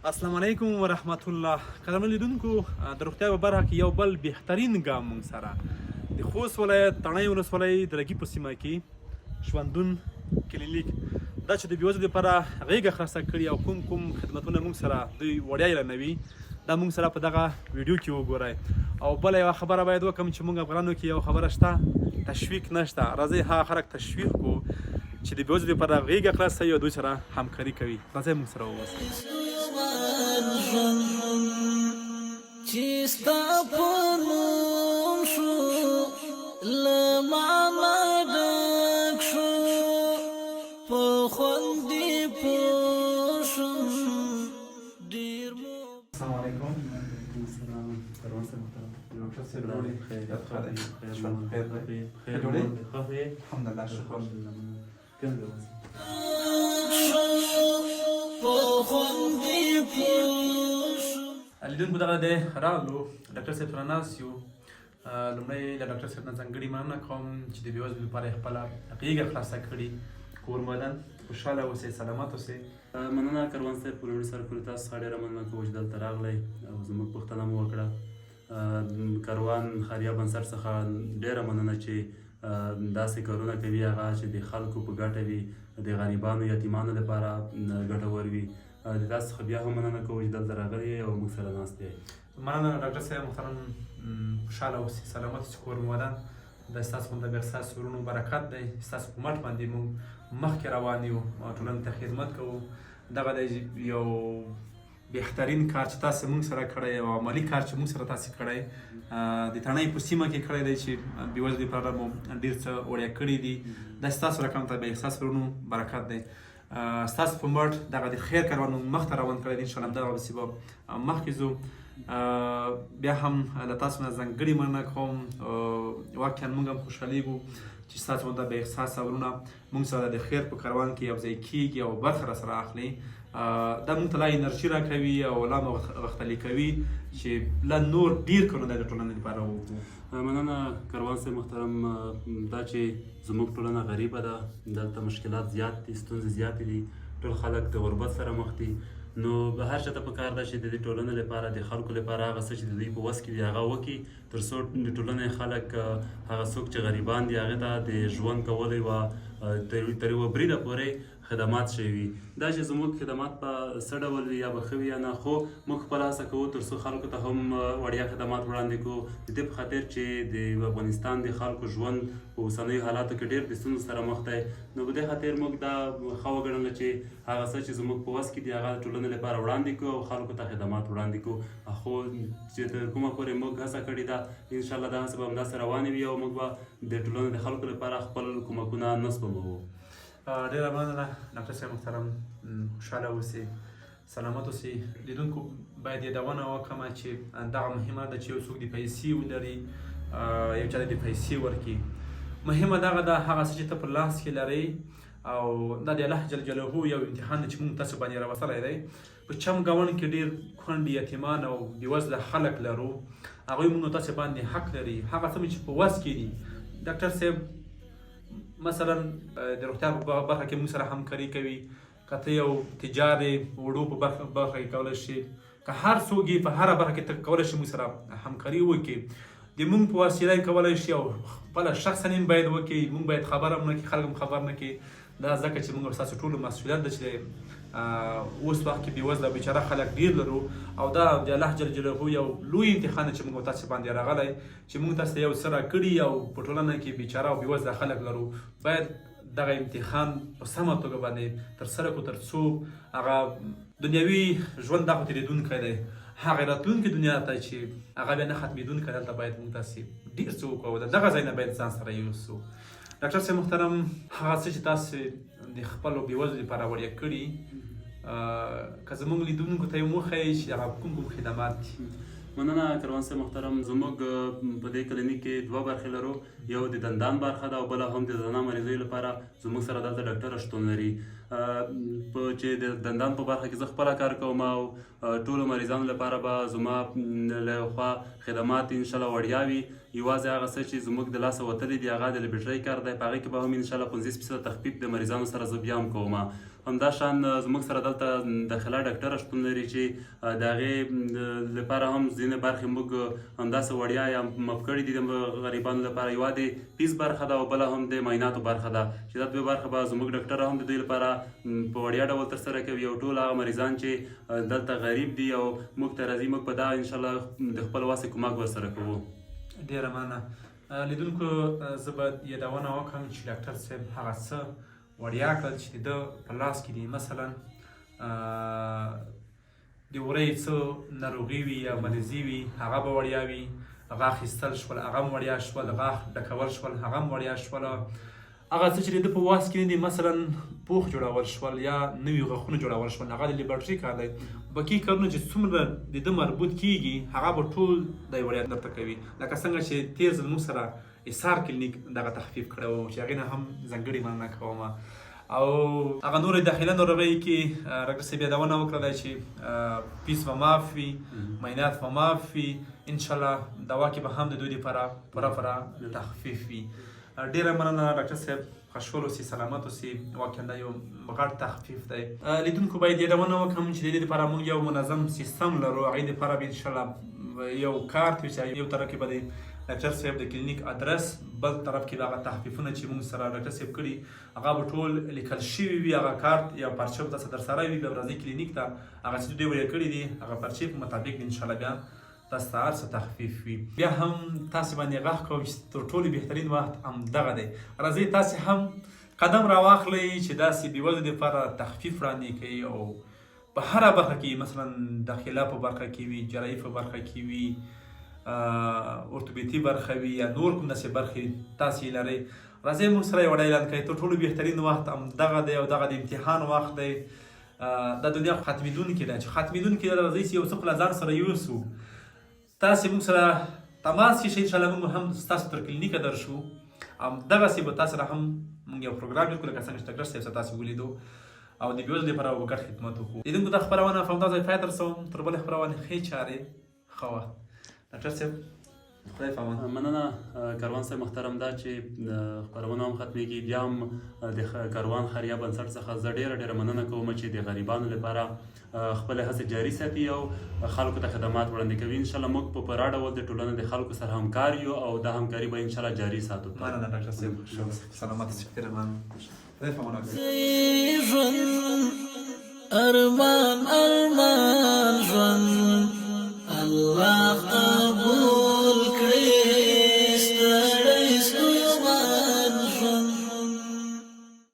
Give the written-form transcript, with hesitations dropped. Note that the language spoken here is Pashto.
السلام علیکم ورحمت الله. قدرمن لیدونکو، د روغتیا په برخه کې یو بل بهترین ګام موږ سره د خوست ولایت تڼۍ ولسوالۍ د رګي په سیمه کې ژوندون کلینیک دا چې د بېوزلو لپاره غېږه خلاصه کړي او کوم خدمتونه موږ سره دوی وړیا اعلانوي دا موږ سره په دغه ویډیو کې وګورئ. او بله یوه خبره باید وکړم چې موږ افغانانو کې یو خبره شته، تشویق نشته. راځئ هغه خلک تشویق کړو چې د بېوزلو لپاره غېږه خلاصوي او دوی سره همکاري کوي. راځئ موږ سره واوسئ. چیستا پنوم شو لمانا ڈک شو پخوندی پوشم دیر مو. السلام علیکم. السلام. کروان سے محترم ڈاکٹر سے روڑی خیر جوڑی الحمدللہ شکر کم دے پخوندی پوشم. لیدونکو دغه دی راغلو ډاکټر صاحب سره ناست یو. لومړی له ډاکټر صاحب نه ځانګړې مننه کوم چې د بېوزلو لپاره یې خپله غېږه خلاصه کړي. کور مدن خوشحاله اوسئ، سلامت اوسئ. مننه کروان صاحب په لومړي سر پورې تاسو څخه ډېره مننه کوم چې دلته راغلی او زموږ پوښتنه مو وکړه. کروان خیریه بنسټ څخه ډېره مننه چې داسې کارونه کوي هغه چې د خلکو په ګټه وي، د غریبانو یتیمانو لپاره ګټور وي. د تاسو څخه بیا هم مننه کوم چې دلته راغلي او موږ سره ناست یې. مننه ډاکټر صاحب محترم، خوشحاله اوسئ، سلامت اوسئ. کور مدن دا ستاسو مطابق ستاسو ورونو برکت دی. ستاسو په مټ باندې موږ مخکې روان یو، ټولنې ته خدمت کوو. دغه دی یو بهترین کار چې تاسو موږ سره کړی او عملي کار چې موږ سره تاسو کړی د تڼۍ په سیمه کې کړی دی چې بېوزلو لپاره مو ډېر څه وړیا کړي دي. دا ستاسو رقم ته ستاسو ورونو برکت دی. ستاسو په مټ دغه د خیر کاروان مخ ته روان کړی دی. انشاءالله همدغسې به مخکې ځو. بیا هم له تاسو نه ځانګړې مننه کوم. واقعا موږ هم خوشحالیږو چې ستاسو مطابق ستاسو ورونه موږ سره د خیر په کاروان کې یوځای کیږي او برخه راسره اخلي. دا موږ ته لا انرژي راکوي او لا مو غښتلي کوي چې لا نور ډېر کارونه د ټولنې لپاره وکړو. مننه کروان صاحب محترم. دا چې زموږ ټولنه غریبه ده، دلته مشکلات زیات دي، ستونزې زیاتې دي، ټول خلک د غربت سره مخ دي. نو به هر چاته پکار ده چې د دې ټولنې لپاره د خلکو لپاره هغه څه چې د دوی په وس کې دي هغه وکړي، تر څو د ټولنې خلک هغه څوک چې غریبان دي هغې ته د ژوند کولو یوه تر یوه بریده پورې خدمات شوي وي. دا چې زموږ خدمات په څه ډول وي یا به ښه وي یا نه، خو موږ خپله هڅه کوو تر څو خلکو ته هم وړیا خدمات وړاندې کړو، د دې په خاطر چې د افغانستان د خلکو ژوند په اوسنیو حالاتو کې ډېر د ستونزو سره مخ دی. نو په دې خاطر موږ دا ښه وګڼله چې هغه څه چې زموږ په وس کې دي هغه د ټولنې لپاره وړاندې کړو او خلکو ته خدمات وړاندې کړو. خو چې تر کومه پورې موږ هڅه کړې ده، انشاءالله دا هڅه به همداسې روانې وي او موږ به د ټولنې د خلکو لپاره خپل کومکونه نه سپموو. ډېره مننه ډاکټر صاحب محترم، خوشحاله اوسئ، سلامت اوسئ. لیدونکو باید یادونه وکړم چې دغه مهمه ده چې یو څوک د پیسې ولري، یو چا ته د پیسې ورکړي. مهمه دغه ده هغه څه چې ته په لاس کې لرئ او دا د الله جل جلاله یو امتحان چې موږ تاسو باندې راوستلی دی. په چم ګاونډ کې ډېر کونډ یتیمان او بېوزله خلک لرو، هغوی موږ تاسو باندې حق لري. هغه څه چې په وس کې دي، ډاکټر صاحب مثلا د روغتیا په برخه کې موږ سره همکاري کوي. که ته یو تجار وړو په برخه کې کولی شي، که هر څوک یې په هره برخه کې ته کولی شي موږ سره همکاري وکړي. د موږ په وسیله یې کولی شي او خپله شخصا هم باید وکړي. موږ باید خبر هم نه کړي، خلک هم خبر نه کړي. دا ځکه چې موږ ستاسو ټولو مسؤلیت ده چې اوس وخت کې بېوزله بیچاره خلک ډېر لرو او دا د الله جل جلاله یو لوی امتحان دی چې موږ تاسو باندې راغلی چې موږ تاسو ته یو څه راکړي او په ټولنه کې بیچاره او بېوزله خلک لرو. باید دغه امتحان په سمه توګه باندې ترسره کړو تر څو هغه دنیوي ژوند دا خو تېرېدونکی دی، هغې راتلونکې دنیا ته چې هغه بیا نه ختمېدونکی، دلته باید موږ تاسې ډېر څه وکړو. دغه ځای نه باید ځان سره یوسو. ډاکټر صاحب محترم، هغه څه چې تاسو د خپلو بېوزلو لپاره وړیا کړي، که زموږ لیدونکو ته یې وښایي چې هغه کوم خدمات دي. مننه کروان صاحب محترم. زموږ په دې کلینیک کې دوه برخې لرو، یو د دندان برخه ده او بله هم د زنانه مریضیو لپاره زموږ سره دلته ډاکټره شتون لري. چې د دندان په برخه کې زه خپله کار کوم او ټولو مریضانو لپاره به زما له خوا خدمات انشاءالله وړیا وي. یوازې هغه څه چې زموږ د لاسه وتلي دي هغه د لیبرټرۍ کار دی، په هغې کې به هم انشاءالله 50% تخفیف د مریضانو سره زه بیا هم کوم. همدا شان زموږ سره دلته داخله ډاکټره شتون لري چې د هغې لپاره هم ځینې برخې موږ همداسې وړیا یا مف کړي دي د غریبانو لپاره. یوه د فیس برخه ده او بله هم د معایناتو برخه ده چې دا دوی برخه به زموږ ډاکټره هم د دوی لپاره په وړیا ډول ترسره کوي او ټول هغه مریضان چې دلته غریب دي او موږ ته راځي موږ په دا انشاءالله د خپل وس کومک ورسره کوو. ډېره مننه. لیدونکو زه به یادونه وکړم چې ډاکټر صاحب هغه څه وړیا کړل چې د په لاس کې دي. مثلا د ورۍ څه ناروغي وي یا مریضي وي هغه به وړیا وي، غاښ ایستل شول هغه هم وړیا شول، غاښ ډکول شول هغه هم وړیا شول. هغه څه چې د په واس کې دي مثلا پوښ جوړول شول یا نوي غاښونه جوړول شول هغه د لیبارټري کار دی. باقي کارونه چې څومره د ده مربوط کېږي هغه به ټول دی وړیا درته کوي. لکه څنګه چې تېر ځل موږ سره ایثار کلینیک دغه تخفیف کړی و چې هغې نه هم ځانګړې مننه کوم. او هغه نورې داخله ناروغۍ کې ډاکټر صاحب یادونه وکړله چې فیس به معاف وي، معاینات به معاف وي، انشاءالله دوا کې به هم د دوی دپاره پوره تخفیف وي. ډېره مننه ډاکټر صاحب، خوشحال اوسئ، سلامت اوسئ. واقعا دا یو غټ تخفیف دی. لیدونکو باید یادونه وکړم چې د دې دپاره موږ یو منظم سیستم لرو. هغې دپاره به انشاءالله یو کارت وي چې یو طرف کې به د ډاکټر صاحب د کلینیک ادرس، بل طرف کې به هغه تخفیفونه چې موږ سره ډاکټر صاحب کړي هغه به ټول لیکل شوي وي. هغه کارت یا پرچه به تاسو درسره وي، بیا به راځئ کلینیک ته هغه چې دوی وړیا کړي دي هغه پرچې په مطابق انشاءالله بیا تاسو ته هر څه تخفیف وي. بیا هم تاسې باندې غږ کوم چې تر ټولو بهترین وخت همدغه دی. راځئ تاسې هم قدم راواخلئ چې داسې بېوزلو دپاره تخفیف وړاندې کوي او په هره برخه کې مثلا داخله په برخه کې وي، جراحي په برخه کې وي، ارتوپیدي برخه وي یا نور کوم داسې برخې تاسې لرئ. راځئ موږ سره یو اعلان کوي. تر ټولو بهترین وخت همدغه دی او دغه د امتحان وخت دی. دا دنیا ختمېدونکې ده چې ختمېدونکې ده. راځئ چې یو څه خپله ځان سره یوسو. تاسې موږ سره تماس کې شئ، انشاءالله موږ هم ستاسو تر کلینیکه درشو. همدغسې به تاسو سره هم موږ یو پروګرام جوړ کړو لکه څنګه چې ډاکټر صاحب سره تاسې ولیدو او د بېوزلو لپاره به ګډ خدمت وکړو. لیدونکو دا خپرونه په همدا ځای پای ته رسوم. تر بلې خپرونې ښې چارې ښه وخت. ډاکټر صاحب خدای پامان. مننه کاروان صاحب محترم. دا چې خپرونه هم ختمېږي بیا هم د کاروان خیریه بنسټ څخه زه ډېره مننه کوم چې د غریبانو لپاره خپلې هڅې جاري ساتي او خلکو ته خدمات وړاندې کوي. انشاءالله موږ په پوره ډول د ټولنې د خلکو سره همکار یو او دا همکاري به انشاءالله جاري ساتو. مننه ډاکټر صاحب، سلامت اوسئ. ډېره مننه. خدای پامان. ارمان